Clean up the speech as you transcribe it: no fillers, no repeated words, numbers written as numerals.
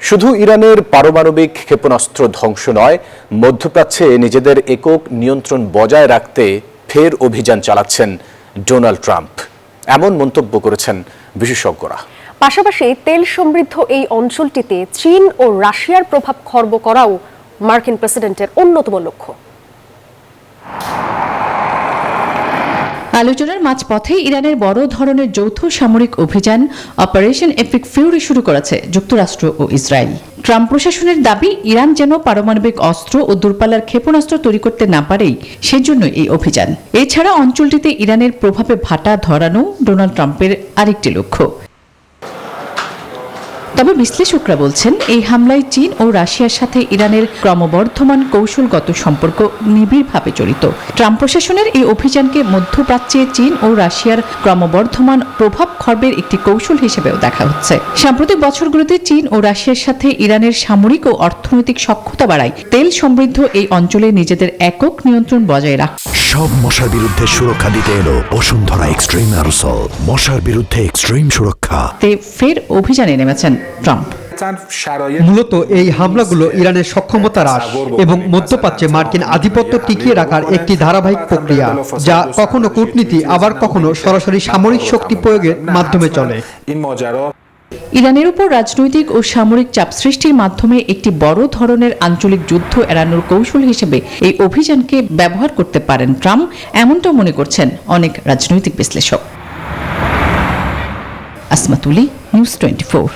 শুধু ইরানের পারমাণবিক ক্ষেপণাস্ত্র ধ্বংস নয়, মধ্যপ্রাচ্যে নিজেদের একক নিয়ন্ত্রণ বজায় রাখতে ফের অভিযান চালাচ্ছেন ডোনাল্ড ট্রাম্প, এমন মন্তব্য করেছেন বিশেষজ্ঞরা। পাশাপাশি তেল সমৃদ্ধ এই অঞ্চলটিতে চীন ও রাশিয়ার প্রভাব খর্ব করাও মার্কিন প্রেসিডেন্টের অন্যতম লক্ষ্য। আলোচনার মাঝপথে ইরানের বড় ধরনের যৌথ সামরিক অভিযান অপারেশন এপিক ফিউরি শুরু করেছে যুক্তরাষ্ট্র ও ইসরায়েল। ট্রাম্প প্রশাসনের দাবি, ইরান যেন পারমাণবিক অস্ত্র ও দূরপাল্লার ক্ষেপণাস্ত্র তৈরি করতে না পারেই সেজন্য এই অভিযান। এছাড়া অঞ্চলটিতে ইরানের প্রভাবে ভাটা ধরানো ডোনাল্ড ট্রাম্পের আরেকটি লক্ষ্য। তবে বিশ্লেষকরা বলছেন, এই হামলায় চীন ও রাশিয়ার সাথে ইরানের ক্রমবর্ধমান কৌশলগত সম্পর্ক নিবিড়ভাবে জড়িত। ট্রাম্প প্রশাসনের এই অভিযানকে মধ্যপ্রাচ্যে চীন ও রাশিয়ার ক্রমবর্ধমান প্রভাব খর্বের একটি কৌশল হিসেবেও দেখা হচ্ছে। সাম্প্রতিক বছরগুলোতে চীন ও রাশিয়ার সাথে ইরানের সামরিক ও অর্থনৈতিক সখ্যতা বাড়ায় তেল সমৃদ্ধ এই অঞ্চলে নিজেদের একক নিয়ন্ত্রণ বজায় রাখে। সব মশার বিরুদ্ধে সুরক্ষা দিতে এলো বসুন্ধরা এক্সট্রিম অ্যারোসল, মশার বিরুদ্ধে এক্সট্রিম সুরক্ষা। ফের অভিযানে নেমেছেন ট্রাম্প। মূলত এই হামলাগুলো ইরানের সক্ষমতা হ্রাস এবং মধ্যপ্রাচ্যে মার্কিন আধিপত্য টিকিয়ে রাখার একটি ধারাবাহিক প্রক্রিয়া, যা কখনো কূটনীতি আবার কখনো সরাসরি সামরিক শক্তি প্রয়োগের মাধ্যমে চলে। ইরানের উপর রাজনৈতিক ও সামরিক চাপ সৃষ্টির মাধ্যমে একটি বড় ধরনের আঞ্চলিক যুদ্ধ এড়ানোর কৌশল হিসেবে এই অভিযানকে ব্যবহার করতে পারেন ট্রাম্প, এমনটাও মনে করছেন অনেক রাজনৈতিক বিশ্লেষক। আসমা তুলি, নিউজ 24।